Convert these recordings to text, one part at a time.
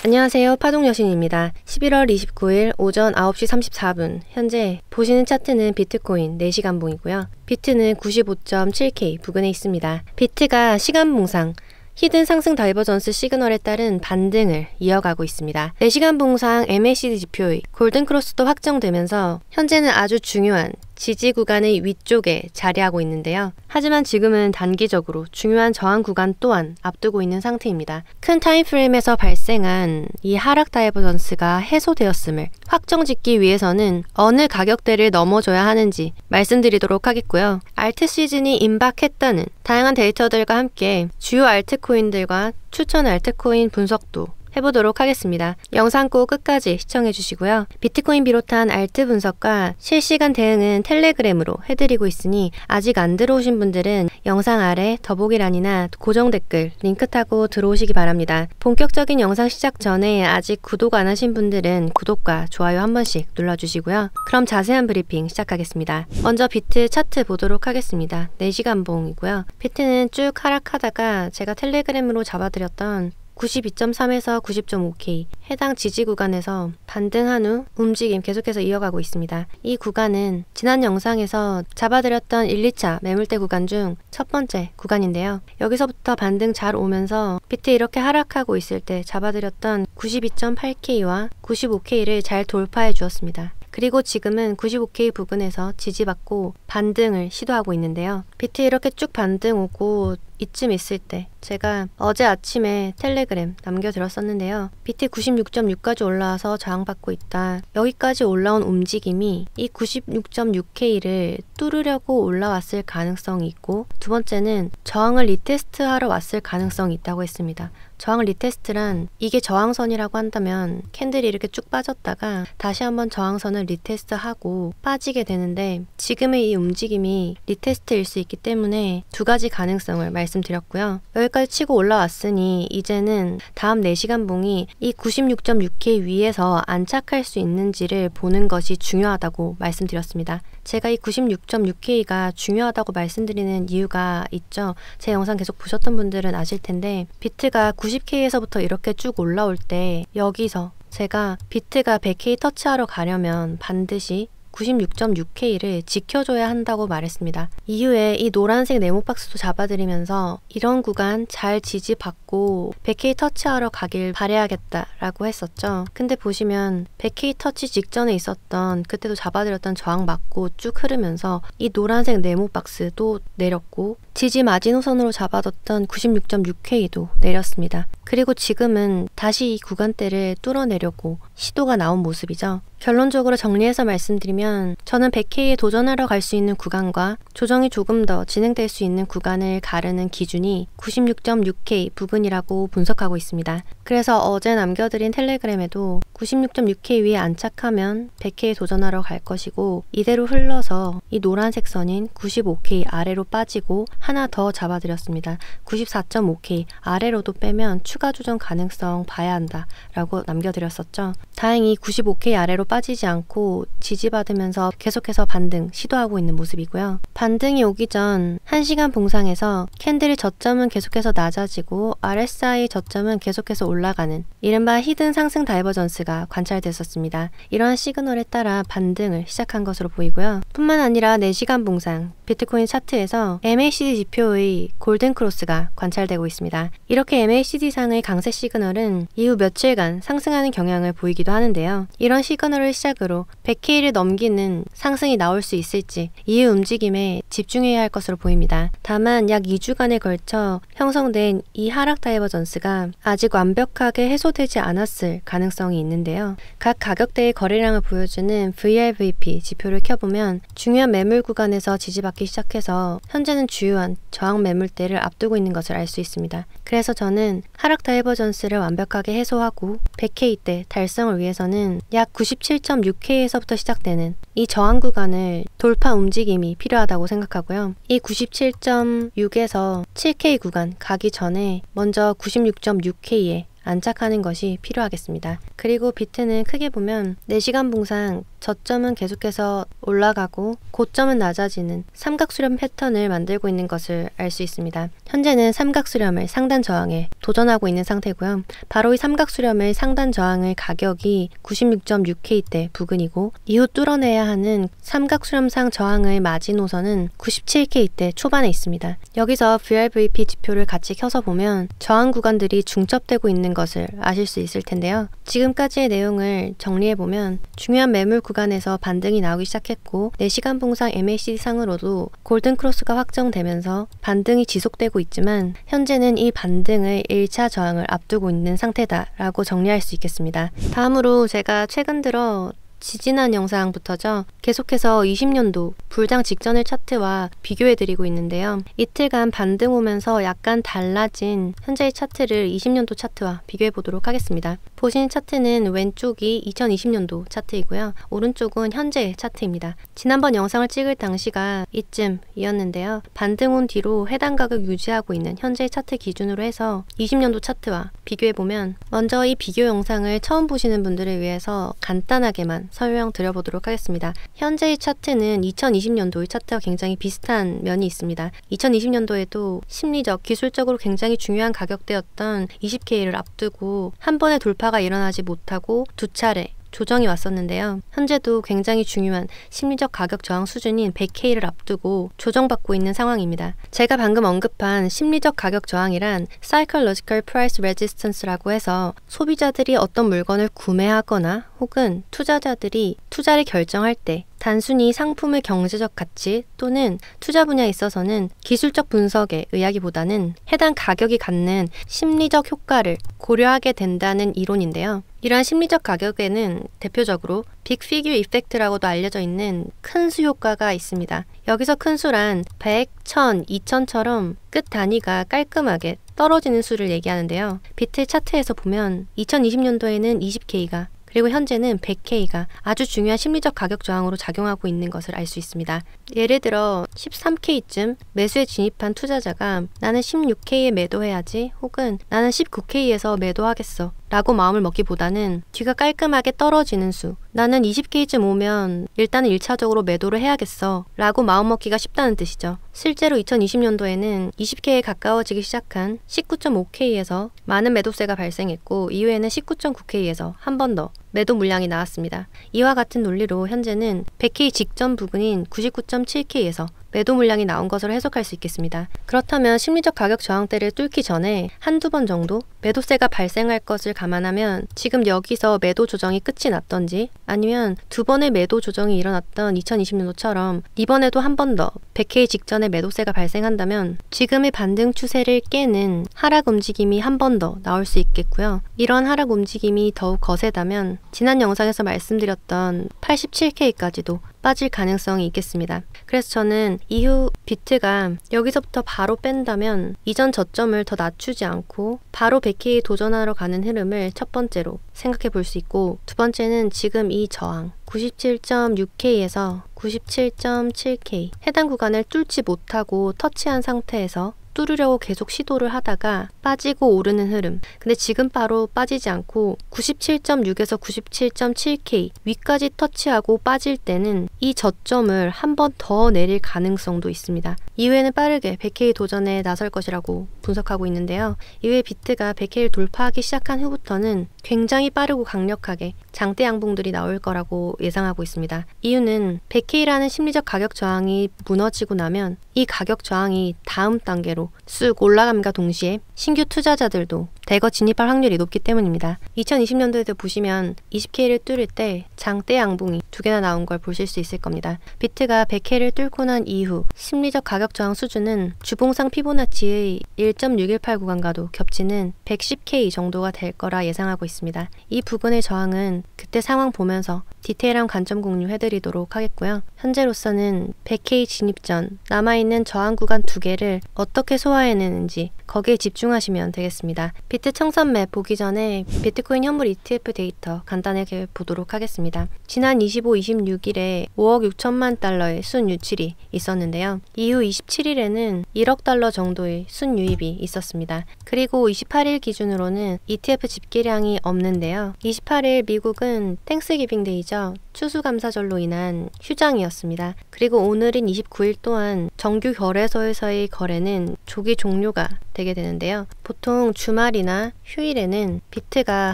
안녕하세요. 파동여신입니다. 11월 29일 오전 9시 34분 현재 보시는 차트는 비트코인 4시간봉이고요. 비트는 95.7K 부근에 있습니다. 비트가 시간봉상 히든 상승 다이버전스 시그널에 따른 반등을 이어가고 있습니다. 4시간 봉상 MACD 지표의 골든크로스도 확정되면서 현재는 아주 중요한 지지 구간의 위쪽에 자리하고 있는데요. 하지만 지금은 단기적으로 중요한 저항 구간 또한 앞두고 있는 상태입니다. 큰 타임프레임에서 발생한 이 하락 다이버전스가 해소되었음을 확정짓기 위해서는 어느 가격대를 넘어줘야 하는지 말씀드리도록 하겠고요. 알트 시즌이 임박했다는 다양한 데이터들과 함께 주요 알트코인들과 추천 알트코인 분석도 해보도록 하겠습니다. 영상 꼭 끝까지 시청해주시고요. 비트코인 비롯한 알트 분석과 실시간 대응은 텔레그램으로 해드리고 있으니 아직 안 들어오신 분들은 영상 아래 더보기란이나 고정 댓글 링크 타고 들어오시기 바랍니다. 본격적인 영상 시작 전에 아직 구독 안 하신 분들은 구독과 좋아요 한 번씩 눌러주시고요. 그럼 자세한 브리핑 시작하겠습니다. 먼저 비트 차트 보도록 하겠습니다. 4시간 봉이고요. 비트는 쭉 하락하다가 제가 텔레그램으로 잡아드렸던 92.3에서 90.5K 해당 지지 구간에서 반등한 후 움직임 계속해서 이어가고 있습니다. 이 구간은 지난 영상에서 잡아드렸던 1, 2차 매물대 구간 중 첫 번째 구간인데요. 여기서부터 반등 잘 오면서 비트 이렇게 하락하고 있을 때 잡아드렸던 92.8K와 95K를 잘 돌파해 주었습니다. 그리고 지금은 95K 부근에서 지지받고 반등을 시도하고 있는데요. 비트 이렇게 쭉 반등 오고 이쯤 있을 때 제가 어제 아침에 텔레그램 남겨드렸었는데요. 비트 96.6까지 올라와서 저항받고 있다. 여기까지 올라온 움직임이 이 96.6K를 뚫으려고 올라왔을 가능성이 있고, 두 번째는 저항을 리테스트하러 왔을 가능성이 있다고 했습니다. 저항 리테스트란 이게 저항선이라고 한다면 캔들이 이렇게 쭉 빠졌다가 다시 한번 저항선을 리테스트하고 빠지게 되는데, 지금의 이 움직임이 리테스트일 수 있기 때문에 두 가지 가능성을 말씀드렸고요. 여기까지 치고 올라왔으니 이제는 다음 4시간 봉이 이 96.6K 위에서 안착할 수 있는지를 보는 것이 중요하다고 말씀드렸습니다. 제가 이 96.6K가 중요하다고 말씀드리는 이유가 있죠. 제 영상 계속 보셨던 분들은 아실 텐데, 비트가 90K에서부터 이렇게 쭉 올라올 때 여기서 제가 비트가 100K 터치하러 가려면 반드시 96.6K를 지켜줘야 한다고 말했습니다. 이후에 이 노란색 네모박스도 잡아드리면서 이런 구간 잘 지지받고 100K 터치하러 가길 바라야겠다라고 했었죠. 근데 보시면 100K 터치 직전에 있었던 그때도 잡아드렸던 저항 맞고 쭉 흐르면서 이 노란색 네모박스도 내렸고 지지 마지노선으로 잡아뒀던 96.6K도 내렸습니다. 그리고 지금은 다시 이 구간대를 뚫어내려고 시도가 나온 모습이죠. 결론적으로 정리해서 말씀드리면 저는 100K에 도전하러 갈 수 있는 구간과 조정이 조금 더 진행될 수 있는 구간을 가르는 기준이 96.6K 부근이라고 분석하고 있습니다. 그래서 어제 남겨드린 텔레그램에도 96.6K 위에 안착하면 100K에 도전하러 갈 것이고, 이대로 흘러서 이 노란색 선인 95K 아래로 빠지고 하나 더 잡아드렸습니다. 94.5K 아래로도 빼면 추가 조정 가능성 봐야 한다 라고 남겨드렸었죠. 다행히 95K 아래로 빠지지 않고 지지받으면서 계속해서 반등 시도하고 있는 모습이고요. 반등이 오기 전 1시간 봉상에서 캔들의 저점은 계속해서 낮아지고 RSI 저점은 계속해서 올라가는 이른바 히든 상승 다이버전스가 관찰됐었습니다. 이러한 시그널에 따라 반등을 시작한 것으로 보이고요. 뿐만 아니라 4시간 봉상 비트코인 차트에서 MACD 지표의 골든크로스가 관찰되고 있습니다. 이렇게 MACD상의 강세 시그널은 이후 며칠간 상승하는 경향을 보이기도 하는데요. 이런 시그널을 시작으로 100K를 넘기는 상승이 나올 수 있을지 이후 움직임에 집중해야 할 것으로 보입니다. 다만 약 2주간에 걸쳐 형성된 이 하락 다이버전스가 아직 완벽하게 해소되지 않았을 가능성이 있는데요. 각 가격대의 거래량을 보여주는 VRVP 지표를 켜보면 중요한 매물 구간에서 지지받기 시작해서 현재는 주요한 저항 매물대를 앞두고 있는 것을 알 수 있습니다. 그래서 저는 하락 다이버전스를 완벽하게 해소하고 100K대 달성을 위해서는 약 97.6K에서부터 시작되는 이 저항 구간을 돌파 움직임이 필요하다고 생각하고요. 이 97.6에서 7K 구간 가기 전에 먼저 96.6K에 안착하는 것이 필요하겠습니다. 그리고 비트는 크게 보면 4시간 봉상 저점은 계속해서 올라가고 고점은 낮아지는 삼각수렴 패턴을 만들고 있는 것을 알 수 있습니다. 현재는 삼각수렴을 상단 저항에 도전하고 있는 상태고요. 바로 이 삼각수렴을 상단 저항을 가격이 96.6K대 부근이고 이후 뚫어내야 하는 삼각수렴상 저항을 마지노선은 97K대 초반에 있습니다. 여기서 VRVP 지표를 같이 켜서 보면 저항 구간들이 중첩되고 있는 것을 아실 수 있을 텐데요. 지금까지의 내용을 정리해보면 중요한 매물 구간에서 반등이 나오기 시작했고 4시간 봉상 MACD 상으로도 골든크로스가 확정되면서 반등이 지속되고 있지만 현재는 이 반등을 1차 저항을 앞두고 있는 상태다라고 정리할 수 있겠습니다. 다음으로 제가 최근 들어 지지난 영상부터죠. 계속해서 20년도 불장 직전의 차트와 비교해드리고 있는데요. 이틀간 반등 오면서 약간 달라진 현재의 차트를 20년도 차트와 비교해보도록 하겠습니다. 보시는 차트는 왼쪽이 2020년도 차트이고요. 오른쪽은 현재 차트입니다. 지난번 영상을 찍을 당시가 이쯤이었는데요. 반등 온 뒤로 해당 가격 유지하고 있는 현재의 차트 기준으로 해서 20년도 차트와 비교해보면 먼저 이 비교 영상을 처음 보시는 분들을 위해서 간단하게만 설명드려보도록 하겠습니다. 현재의 차트는 2020년도의 차트와 굉장히 비슷한 면이 있습니다. 2020년도에도 심리적, 기술적으로 굉장히 중요한 가격대였던 20K를 앞두고 한 번의 돌파가 일어나지 못하고 두 차례 조정이 왔었는데요. 현재도 굉장히 중요한 심리적 가격 저항 수준인 100K를 앞두고 조정받고 있는 상황입니다. 제가 방금 언급한 심리적 가격 저항이란 Psychological Price Resistance라고 해서 소비자들이 어떤 물건을 구매하거나 혹은 투자자들이 투자를 결정할 때 단순히 상품의 경제적 가치 또는 투자 분야에 있어서는 기술적 분석에 의하기보다는 해당 가격이 갖는 심리적 효과를 고려하게 된다는 이론인데요. 이러한 심리적 가격에는 대표적으로 빅피규어 이펙트라고도 알려져 있는 큰 수 효과가 있습니다. 여기서 큰 수란 100, 1000, 2000처럼 끝 단위가 깔끔하게 떨어지는 수를 얘기하는데요. 비트 차트에서 보면 2020년도에는 20K가 그리고 현재는 100K가 아주 중요한 심리적 가격 저항으로 작용하고 있는 것을 알 수 있습니다. 예를 들어 13K쯤 매수에 진입한 투자자가 나는 16K에 매도해야지 혹은 나는 19K에서 매도하겠어 라고 마음을 먹기보다는 뒤가 깔끔하게 떨어지는 수 나는 20K쯤 오면 일단은 1차적으로 매도를 해야겠어 라고 마음먹기가 쉽다는 뜻이죠. 실제로 2020년도에는 20K에 가까워지기 시작한 19.5K에서 많은 매도세가 발생했고 이후에는 19.9K에서 한 번 더 매도 물량이 나왔습니다. 이와 같은 논리로 현재는 100K 직전 부근인 99.7K에서 매도 물량이 나온 것으로 해석할 수 있겠습니다. 그렇다면 심리적 가격 저항대를 뚫기 전에 한두 번 정도 매도세가 발생할 것을 감안하면 지금 여기서 매도 조정이 끝이 났던지 아니면 두 번의 매도 조정이 일어났던 2020년도처럼 이번에도 한 번 더 100K 직전에 매도세가 발생한다면 지금의 반등 추세를 깨는 하락 움직임이 한 번 더 나올 수 있겠고요. 이런 하락 움직임이 더욱 거세다면 지난 영상에서 말씀드렸던 87K까지도 빠질 가능성이 있겠습니다. 그래서 저는 이후 비트가 여기서부터 바로 뺀다면 이전 저점을 더 낮추지 않고 바로 100K 도전하러 가는 흐름을 첫 번째로 생각해 볼 수 있고 두 번째는 지금 이 저항 97.6K에서 97.7K 해당 구간을 뚫지 못하고 터치한 상태에서 뚫으려고 계속 시도를 하다가 빠지고 오르는 흐름. 근데 지금 바로 빠지지 않고 97.6에서 97.7K 위까지 터치하고 빠질 때는 이 저점을 한 번 더 내릴 가능성도 있습니다. 이후에는 빠르게 100K 도전에 나설 것이라고 분석하고 있는데요. 이후에 비트가 100K를 돌파하기 시작한 후부터는 굉장히 빠르고 강력하게 장대 양봉들이 나올 거라고 예상하고 있습니다. 이유는 100K라는 심리적 가격 저항이 무너지고 나면 이 가격 저항이 다음 단계로 쑥 올라감과 동시에 신규 투자자들도 대거 진입할 확률이 높기 때문입니다. 2020년도에도 보시면 20K를 뚫을 때 장대 양봉이 두 개나 나온 걸 보실 수 있을 겁니다. 비트가 100K를 뚫고 난 이후 심리적 가격 저항 수준은 주봉상 피보나치의 1.618 구간과도 겹치는 110K 정도가 될 거라 예상하고 있습니다. 이 부근의 저항은 그때 상황 보면서 디테일한 관점 공유해드리도록 하겠고요. 현재로서는 100K 진입 전 남아있는 저항 구간 두 개를 어떻게 소화해내는지 거기에 집중하시면 되겠습니다. 비트 청산 맵 보기 전에 비트코인 현물 ETF 데이터 간단하게 보도록 하겠습니다. 지난 25, 26일에 5억 6천만 달러의 순유출이 있었는데요. 이후 27일에는 1억 달러 정도의 순유입이 있었습니다. 그리고 28일 기준으로는 ETF 집계량이 없는데요. 28일 미국은 땡스기빙 데이죠. 추수감사절로 인한 휴장이었습니다. 그리고 오늘인 29일 또한 정규 거래소에서의 거래는 조기 종료가 되게 되는데요. 보통 주말이나 휴일에는 비트가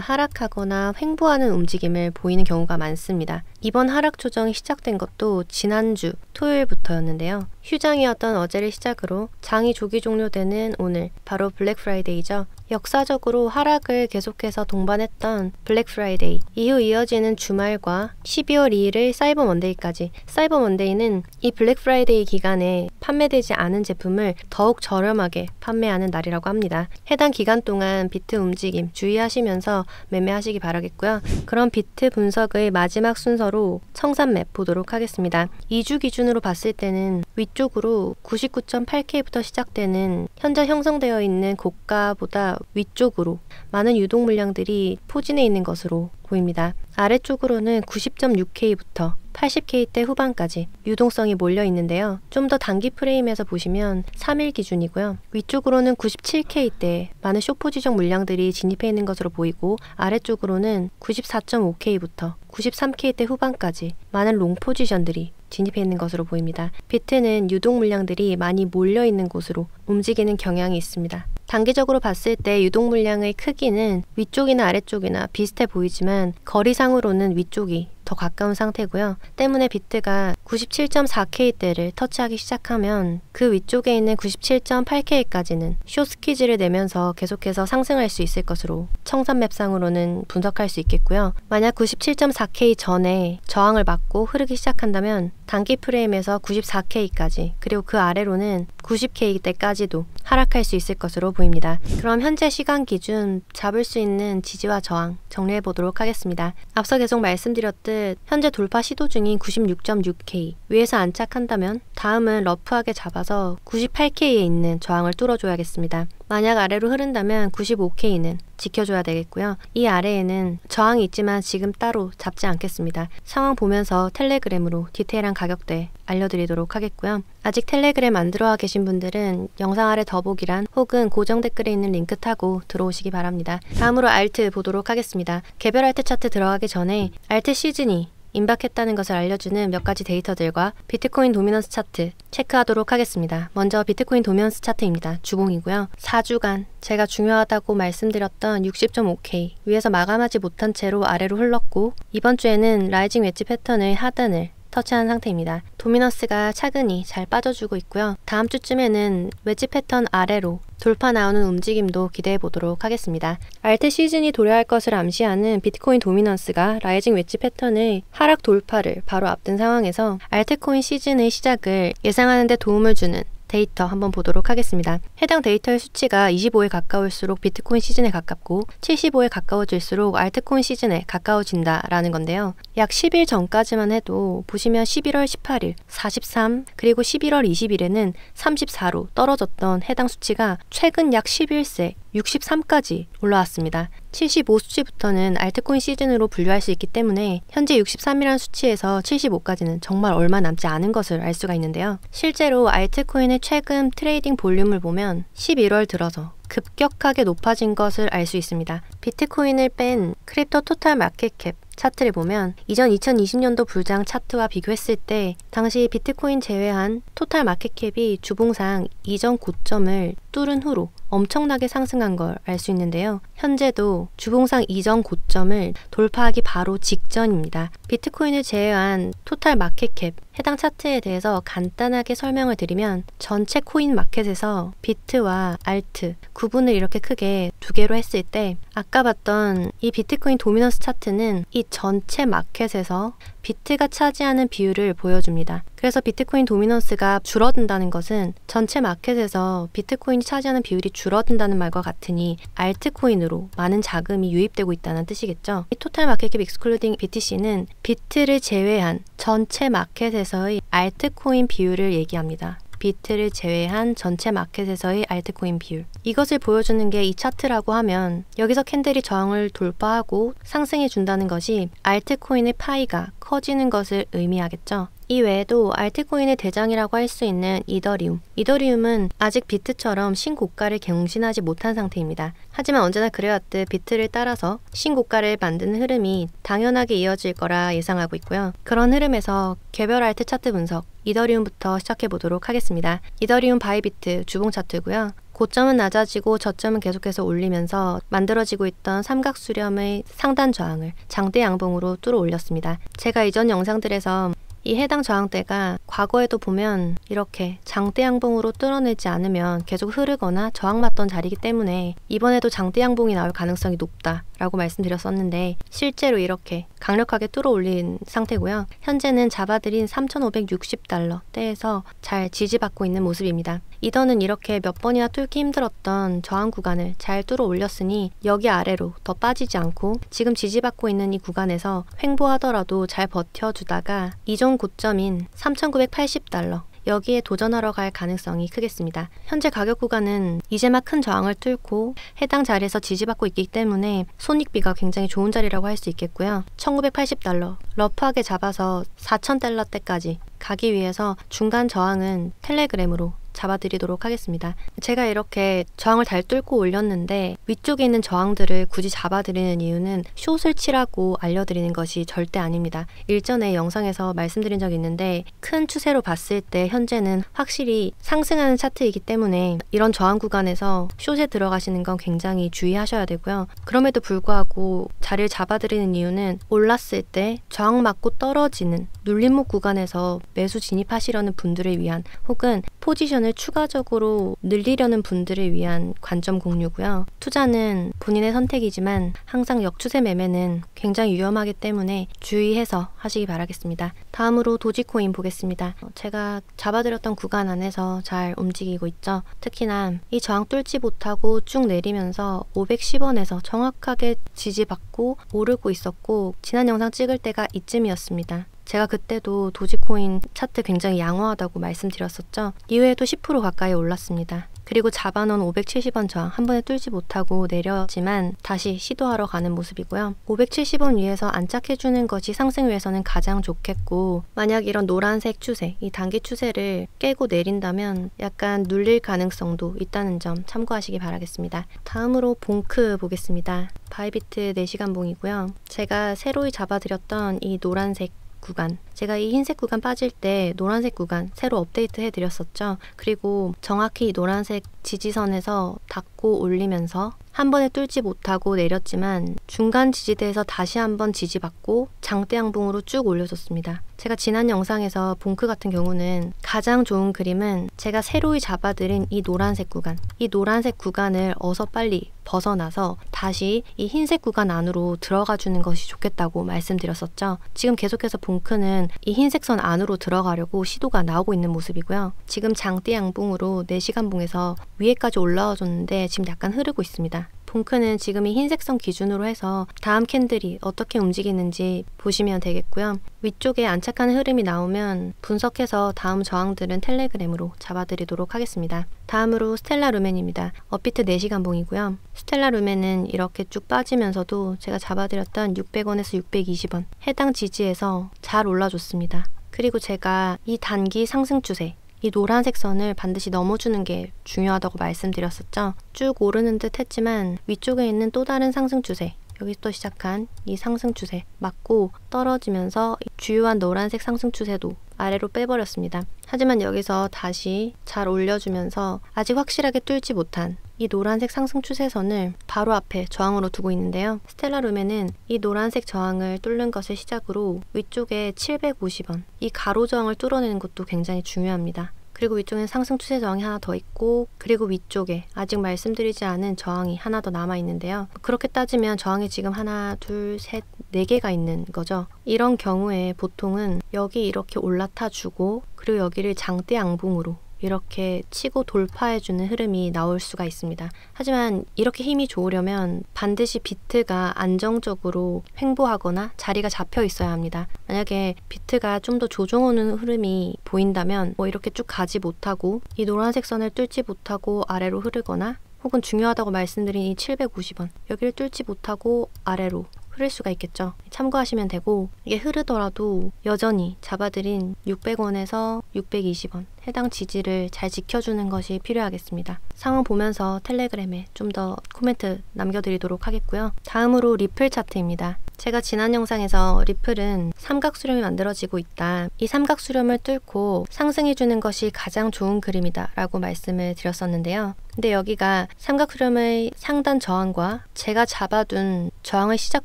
하락하거나 횡보하는 움직임을 보이는 경우가 많습니다. 이번 하락 조정이 시작된 것도 지난주 토요일부터였는데요. 휴장이었던 어제를 시작으로 장이 조기 종료되는 오늘, 바로 블랙 프라이데이죠. 역사적으로 하락을 계속해서 동반했던 블랙 프라이데이, 이후 이어지는 주말과 12월 2일의 사이버 먼데이까지, 사이버 먼데이는 이 블랙 프라이데이 기간에 판매되지 않은 제품을 더욱 저렴하게 판매하는 날이라고 합니다. 해당 기간 동안 비트 움직임 주의하시면서 매매하시기 바라겠고요. 그럼 비트 분석의 마지막 순서로 청산 맵 보도록 하겠습니다. 2주 기준으로 봤을 때는 위쪽으로 99.8K부터 시작되는 현재 형성되어 있는 고가보다 위쪽으로 많은 유동 물량들이 포진해 있는 것으로 보입니다. 아래쪽으로는 90.6K부터 80K대 후반까지 유동성이 몰려 있는데요. 좀 더 단기 프레임에서 보시면 3일 기준이고요. 위쪽으로는 97K대 많은 숏포지션 물량들이 진입해 있는 것으로 보이고, 아래쪽으로는 94.5K부터 93K대 후반까지 많은 롱 포지션들이 진입해 있는 것으로 보입니다. 비트는 유동 물량들이 많이 몰려 있는 곳으로 움직이는 경향이 있습니다. 단기적으로 봤을 때 유동 물량의 크기는 위쪽이나 아래쪽이나 비슷해 보이지만 거리상으로는 위쪽이 더 가까운 상태고요. 때문에 비트가 97.4K대를 터치하기 시작하면 그 위쪽에 있는 97.8K까지는 숏 스퀴즈를 내면서 계속해서 상승할 수 있을 것으로 청산 맵상으로는 분석할 수 있겠고요. 만약 97.4K 전에 저항을 맞고 흐르기 시작한다면 단기 프레임에서 94K까지, 그리고 그 아래로는 90K대까지도 하락할 수 있을 것으로 보입니다. 그럼 현재 시간 기준 잡을 수 있는 지지와 저항 정리해 보도록 하겠습니다. 앞서 계속 말씀드렸듯 현재 돌파 시도 중인 96.6K 위에서 안착한다면 다음은 러프하게 잡아서 98K에 있는 저항을 뚫어줘야겠습니다. 만약 아래로 흐른다면 95K는 지켜줘야 되겠고요. 이 아래에는 저항이 있지만 지금 따로 잡지 않겠습니다. 상황 보면서 텔레그램으로 디테일한 가격대 알려드리도록 하겠고요. 아직 텔레그램 안 들어와 계신 분들은 영상 아래 더보기란 혹은 고정 댓글에 있는 링크 타고 들어오시기 바랍니다. 다음으로 알트 보도록 하겠습니다. 개별 알트 차트 들어가기 전에 알트 시즌이 임박했다는 것을 알려주는 몇 가지 데이터들과 비트코인 도미넌스 차트 체크하도록 하겠습니다. 먼저 비트코인 도미넌스 차트입니다. 주봉이고요. 4주간 제가 중요하다고 말씀드렸던 60.5K 위에서 마감하지 못한 채로 아래로 흘렀고, 이번 주에는 라이징 웨지 패턴의 하단을 터치한 상태입니다. 도미넌스가 차근히 잘 빠져주고 있고요. 다음 주쯤에는 웨지 패턴 아래로 돌파 나오는 움직임도 기대해 보도록 하겠습니다. 알트 시즌이 도래할 것을 암시하는 비트코인 도미넌스가 라이징 웨지 패턴의 하락 돌파를 바로 앞둔 상황에서 알트코인 시즌의 시작을 예상하는 데 도움을 주는 데이터 한번 보도록 하겠습니다. 해당 데이터의 수치가 25에 가까울수록 비트코인 시즌에 가깝고 75에 가까워질수록 알트코인 시즌에 가까워진다라는 건데요. 약 10일 전까지만 해도 보시면 11월 18일 43, 그리고 11월 20일에는 34로 떨어졌던 해당 수치가 최근 약 10일 새 63까지 올라왔습니다. 75 수치부터는 알트코인 시즌으로 분류할 수 있기 때문에 현재 63이라는 수치에서 75까지는 정말 얼마 남지 않은 것을 알 수가 있는데요. 실제로 알트코인의 최근 트레이딩 볼륨을 보면 11월 들어서 급격하게 높아진 것을 알 수 있습니다. 비트코인을 뺀 크립토 토탈 마켓캡 차트를 보면 이전 2020년도 불장 차트와 비교했을 때 당시 비트코인 제외한 토탈 마켓캡이 주봉상 이전 고점을 뚫은 후로 엄청나게 상승한 걸 알 수 있는데요. 현재도 주봉상 이전 고점을 돌파하기 바로 직전입니다. 비트코인을 제외한 토탈 마켓캡 해당 차트에 대해서 간단하게 설명을 드리면, 전체 코인 마켓에서 비트와 알트 구분을 이렇게 크게 두 개로 했을 때 아까 봤던 이 비트코인 도미넌스 차트는 이 전체 마켓에서 비트가 차지하는 비율을 보여줍니다. 그래서 비트코인 도미넌스가 줄어든다는 것은 전체 마켓에서 비트코인이 차지하는 비율이 줄어든다는 말과 같으니 알트코인으로 많은 자금이 유입되고 있다는 뜻이겠죠. 이 토탈 마켓캡 익스클루딩 BTC는 비트를 제외한 전체 마켓에서의 알트코인 비율을 얘기합니다. 비트를 제외한 전체 마켓에서의 알트코인 비율. 이것을 보여주는 게 이 차트라고 하면 여기서 캔들이 저항을 돌파하고 상승해 준다는 것이 알트코인의 파이가 커지는 것을 의미하겠죠. 이 외에도 알트코인의 대장이라고 할 수 있는 이더리움. 이더리움은 아직 비트처럼 신고가를 경신하지 못한 상태입니다. 하지만 언제나 그래왔듯 비트를 따라서 신고가를 만드는 흐름이 당연하게 이어질 거라 예상하고 있고요. 그런 흐름에서 개별 알트 차트 분석, 이더리움부터 시작해 보도록 하겠습니다. 이더리움 바이비트 주봉 차트고요. 고점은 낮아지고 저점은 계속해서 올리면서 만들어지고 있던 삼각수렴의 상단 저항을 장대 양봉으로 뚫어 올렸습니다. 제가 이전 영상들에서 이 해당 저항대가 과거에도 보면 이렇게 장대 양봉으로 뚫어내지 않으면 계속 흐르거나 저항맞던 자리이기 때문에 이번에도 장대 양봉이 나올 가능성이 높다라고 말씀드렸었는데 실제로 이렇게 강력하게 뚫어 올린 상태고요. 현재는 잡아들인 3,560달러 대에서 잘 지지받고 있는 모습입니다. 이더는 이렇게 몇 번이나 뚫기 힘들었던 저항 구간을 잘 뚫어 올렸으니 여기 아래로 더 빠지지 않고 지금 지지받고 있는 이 구간에서 횡보하더라도 잘 버텨주다가 이전 고점인 3,980달러 여기에 도전하러 갈 가능성이 크겠습니다. 현재 가격 구간은 이제 막 큰 저항을 뚫고 해당 자리에서 지지받고 있기 때문에 손익비가 굉장히 좋은 자리라고 할 수 있겠고요. 1980달러 러프하게 잡아서 4,000달러대까지 가기 위해서 중간 저항은 텔레그램으로 잡아드리도록 하겠습니다. 제가 이렇게 저항을 잘 뚫고 올렸는데 위쪽에 있는 저항들을 굳이 잡아드리는 이유는 숏을 치라고 알려드리는 것이 절대 아닙니다. 일전에 영상에서 말씀드린 적이 있는데 큰 추세로 봤을 때 현재는 확실히 상승하는 차트이기 때문에 이런 저항 구간에서 숏에 들어가시는 건 굉장히 주의하셔야 되고요. 그럼에도 불구하고 자리를 잡아드리는 이유는 올랐을 때 저항 맞고 떨어지는 눌림목 구간에서 매수 진입하시려는 분들을 위한 혹은 포지션을 추가적으로 늘리려는 분들을 위한 관점 공유고요. 투자는 본인의 선택이지만 항상 역추세 매매는 굉장히 위험하기 때문에 주의해서 하시기 바라겠습니다. 다음으로 도지코인 보겠습니다. 제가 잡아드렸던 구간 안에서 잘 움직이고 있죠. 특히나 이 저항 뚫지 못하고 쭉 내리면서 510원에서 정확하게 지지받고 오르고 있었고 지난 영상 찍을 때가 이쯤이었습니다. 제가 그때도 도지코인 차트 굉장히 양호하다고 말씀드렸었죠. 이후에도 10% 가까이 올랐습니다. 그리고 잡아놓은 570원 저항 한 번에 뚫지 못하고 내렸지만 다시 시도하러 가는 모습이고요. 570원 위에서 안착해주는 것이 상승 위해서는 가장 좋겠고 만약 이런 노란색 추세, 이 단기 추세를 깨고 내린다면 약간 눌릴 가능성도 있다는 점 참고하시기 바라겠습니다. 다음으로 봉크 보겠습니다. 바이비트 4시간 봉이고요. 제가 새로이 잡아드렸던 이 노란색 구간, 제가 이 흰색 구간 빠질 때 노란색 구간 새로 업데이트 해드렸었죠. 그리고 정확히 이 노란색 지지선에서 닫고 올리면서 한 번에 뚫지 못하고 내렸지만 중간 지지대에서 다시 한번 지지받고 장대 양봉으로 쭉 올려줬습니다. 제가 지난 영상에서 봉크 같은 경우는 가장 좋은 그림은 제가 새로이 잡아들인 이 노란색 구간, 이 노란색 구간을 어서 빨리 벗어나서 다시 이 흰색 구간 안으로 들어가 주는 것이 좋겠다고 말씀드렸었죠. 지금 계속해서 봉크는 이 흰색 선 안으로 들어가려고 시도가 나오고 있는 모습이고요. 지금 장대 양봉으로 4시간 봉에서 위에까지 올라와 줬는데 지금 약간 흐르고 있습니다. 봉크는 지금 이 흰색 선 기준으로 해서 다음 캔들이 어떻게 움직이는지 보시면 되겠고요. 위쪽에 안착하는 흐름이 나오면 분석해서 다음 저항들은 텔레그램으로 잡아드리도록 하겠습니다. 다음으로 스텔라 루멘입니다. 업비트 4시간 봉이고요. 스텔라 루멘은 이렇게 쭉 빠지면서도 제가 잡아드렸던 600원에서 620원 해당 지지에서 잘 올라줬습니다. 그리고 제가 이 단기 상승 추세, 이 노란색 선을 반드시 넘어주는 게 중요하다고 말씀드렸었죠. 쭉 오르는 듯 했지만 위쪽에 있는 또 다른 상승 추세, 여기서 시작한 이 상승 추세 맞고 떨어지면서 주요한 노란색 상승 추세도 아래로 빼버렸습니다. 하지만 여기서 다시 잘 올려주면서 아직 확실하게 뚫지 못한 이 노란색 상승 추세선을 바로 앞에 저항으로 두고 있는데요. 스텔라 루멘은 이 노란색 저항을 뚫는 것을 시작으로 위쪽에 750원, 이 가로 저항을 뚫어내는 것도 굉장히 중요합니다. 그리고 위쪽에는 상승 추세 저항이 하나 더 있고 그리고 위쪽에 아직 말씀드리지 않은 저항이 하나 더 남아 있는데요. 그렇게 따지면 저항이 지금 하나, 둘, 셋, 4개가 있는 거죠. 이런 경우에 보통은 여기 이렇게 올라타 주고 그리고 여기를 장대 양봉으로 이렇게 치고 돌파해주는 흐름이 나올 수가 있습니다. 하지만 이렇게 힘이 좋으려면 반드시 비트가 안정적으로 횡보하거나 자리가 잡혀 있어야 합니다. 만약에 비트가 좀 더 조정오는 흐름이 보인다면 이렇게 쭉 가지 못하고 이 노란색 선을 뚫지 못하고 아래로 흐르거나 혹은 중요하다고 말씀드린 이 750원 여기를 뚫지 못하고 아래로 흐를 수가 있겠죠. 참고하시면 되고, 이게 흐르더라도 여전히 잡아들인 600원에서 620원 해당 지지를 잘 지켜주는 것이 필요하겠습니다. 상황 보면서 텔레그램에 좀 더 코멘트 남겨드리도록 하겠고요. 다음으로 리플 차트입니다. 제가 지난 영상에서 리플은 삼각수렴이 만들어지고 있다. 이 삼각수렴을 뚫고 상승해주는 것이 가장 좋은 그림이다 라고 말씀을 드렸었는데요. 근데 여기가 삼각수렴의 상단 저항과 제가 잡아둔 저항의 시작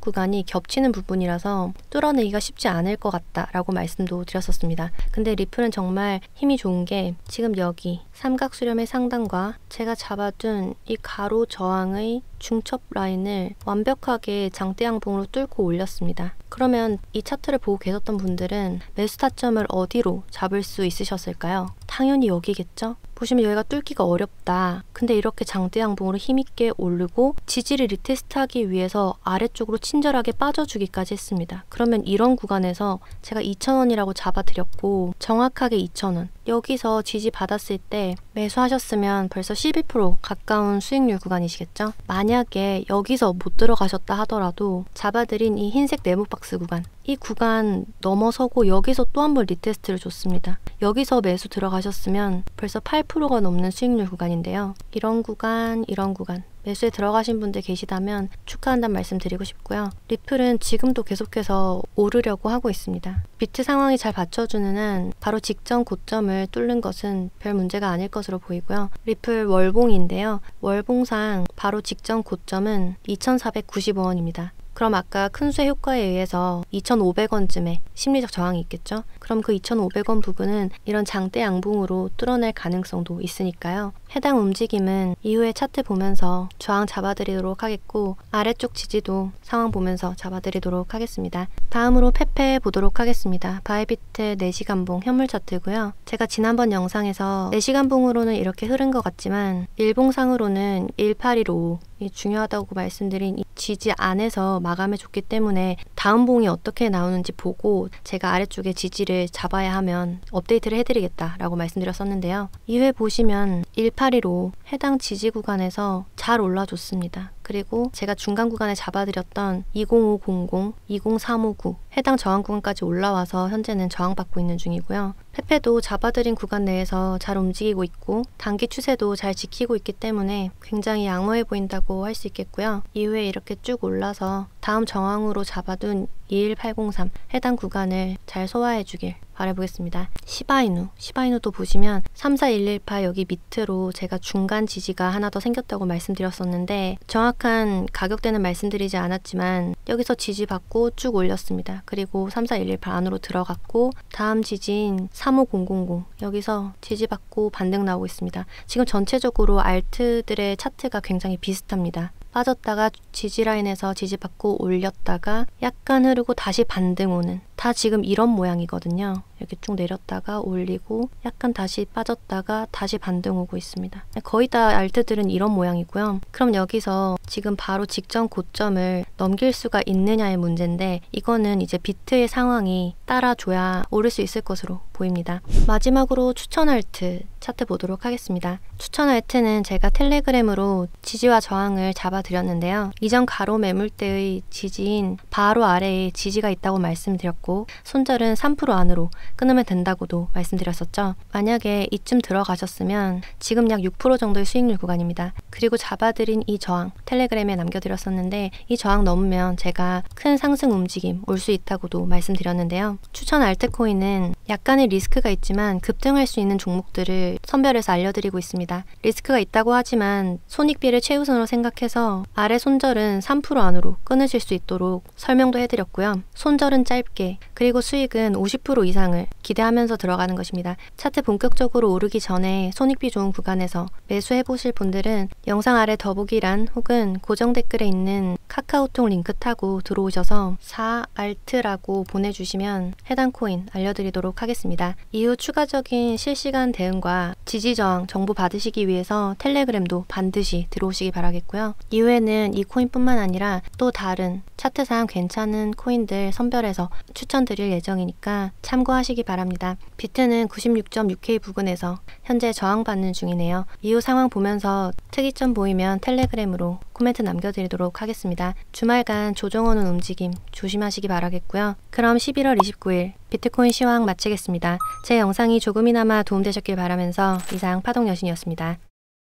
구간이 겹치는 부분이라서 뚫어내기가 쉽지 않을 것 같다 라고 말씀도 드렸었습니다. 근데 리플은 정말 힘이 좋은 게 지금 여기 삼각수렴의 상단과 제가 잡아둔 이 가로 저항의 중첩 라인을 완벽하게 장대 양봉으로 뚫고 올렸습니다. 그러면 이 차트를 보고 계셨던 분들은 매수 타점을 어디로 잡을 수 있으셨을까요? 당연히 여기겠죠? 보시면 여기가 뚫기가 어렵다. 근데 이렇게 장대 양봉으로 힘있게 오르고 지지를 리테스트하기 위해서 아래쪽으로 친절하게 빠져주기까지 했습니다. 그러면 이런 구간에서 제가 2,000원이라고 잡아드렸고 정확하게 2,000원 여기서 지지 받았을 때 매수하셨으면 벌써 11% 가까운 수익률 구간이시겠죠? 만약에 여기서 못 들어가셨다 하더라도 잡아드린 이 흰색 네모 박스 구간 이 구간 넘어서고 여기서 또 한 번 리테스트를 줬습니다. 여기서 매수 들어가셨으면 벌써 8%가 넘는 수익률 구간인데요. 이런 구간 매수에 들어가신 분들 계시다면 축하한다는 말씀 드리고 싶고요. 리플은 지금도 계속해서 오르려고 하고 있습니다. 비트 상황이 잘 받쳐주는 한 바로 직전 고점을 뚫는 것은 별 문제가 아닐 것으로 보이고요. 리플 월봉인데요. 월봉상 바로 직전 고점은 2,495원입니다. 그럼 아까 큰 수의 효과에 의해서 2,500원쯤에 심리적 저항이 있겠죠? 그럼 그 2,500원 부분은 이런 장대 양봉으로 뚫어낼 가능성도 있으니까요. 해당 움직임은 이후에 차트 보면서 저항 잡아드리도록 하겠고 아래쪽 지지도 상황 보면서 잡아드리도록 하겠습니다. 다음으로 페페 보도록 하겠습니다. 바이비트 4시간봉 현물 차트고요. 제가 지난번 영상에서 4시간봉으로는 이렇게 흐른 것 같지만 일봉상으로는 1815 중요하다고 말씀드린 이 지지 안에서 마감해 줬기 때문에 다음 봉이 어떻게 나오는지 보고 제가 아래쪽에 지지를 잡아야 하면 업데이트를 해드리겠다라고 말씀드렸었는데요. 이후에 보시면 1815 해당 지지 구간에서 잘 올라줬습니다. 그리고 제가 중간 구간에 잡아드렸던 20500, 20359 해당 저항 구간까지 올라와서 현재는 저항받고 있는 중이고요. 페페도 잡아드린 구간 내에서 잘 움직이고 있고 단기 추세도 잘 지키고 있기 때문에 굉장히 양호해 보인다고 할 수 있겠고요. 이후에 이렇게 쭉 올라서 다음 저항으로 잡아둔 21803 해당 구간을 잘 소화해 주길 바라보겠습니다. 시바이누도 보시면 34118 여기 밑으로 제가 중간 지지가 하나 더 생겼다고 말씀드렸었는데 정확한 가격대는 말씀드리지 않았지만 여기서 지지받고 쭉 올렸습니다. 그리고 34118 안으로 들어갔고 다음 지지인 35000 여기서 지지받고 반등 나오고 있습니다. 지금 전체적으로 알트들의 차트가 굉장히 비슷합니다. 빠졌다가 지지라인에서 지지받고 올렸다가 약간 흐르고 다시 반등 오는 다 지금 이런 모양이거든요. 이렇게 쭉 내렸다가 올리고 약간 다시 빠졌다가 다시 반등 오고 있습니다. 거의 다 알트들은 이런 모양이고요. 그럼 여기서 지금 바로 직전 고점을 넘길 수가 있느냐의 문제인데 이거는 이제 비트의 상황이 따라줘야 오를 수 있을 것으로 보입니다. 마지막으로 추천 알트 차트 보도록 하겠습니다. 추천 알트는 제가 텔레그램으로 지지와 저항을 잡아드렸는데요. 이전 가로 매물대의 지지인 바로 아래에 지지가 있다고 말씀드렸고 손절은 3% 안으로 끊으면 된다고도 말씀드렸었죠. 만약에 이쯤 들어가셨으면 지금 약 6% 정도의 수익률 구간입니다. 그리고 잡아드린 이 저항 텔레그램에 남겨드렸었는데 이 저항 넘으면 제가 큰 상승 움직임 올 수 있다고도 말씀드렸는데요. 추천 알트코인은 약간의 리스크가 있지만 급등할 수 있는 종목들을 선별해서 알려드리고 있습니다. 리스크가 있다고 하지만 손익비를 최우선으로 생각해서 아래 손절은 3% 안으로 끊으실 수 있도록 설명도 해드렸고요. 손절은 짧게 그리고 수익은 50% 이상을 기대하면서 들어가는 것입니다. 차트 본격적으로 오르기 전에 손익비 좋은 구간에서 매수해보실 분들은 영상 아래 더보기란 혹은 고정 댓글에 있는 카카오톡 링크 타고 들어오셔서 4알트라고 보내주시면 해당 코인 알려드리도록 하겠습니다. 이후 추가적인 실시간 대응과 지지저항 정보 받으시기 위해서 텔레그램도 반드시 들어오시기 바라겠고요. 이후에는 이 코인뿐만 아니라 또 다른 차트상 괜찮은 코인들 선별해서 추천드릴 예정이니까 참고하시기 바랍니다. 비트는 96.6K 부근에서 현재 저항받는 중이네요. 이후 상황 보면서 특이점 보이면 텔레그램으로 코멘트 남겨드리도록 하겠습니다. 주말간 조정오는 움직임 조심하시기 바라겠고요. 그럼 11월 29일 비트코인 시황 마치겠습니다. 제 영상이 조금이나마 도움되셨길 바라면서 이상 파동여신이었습니다.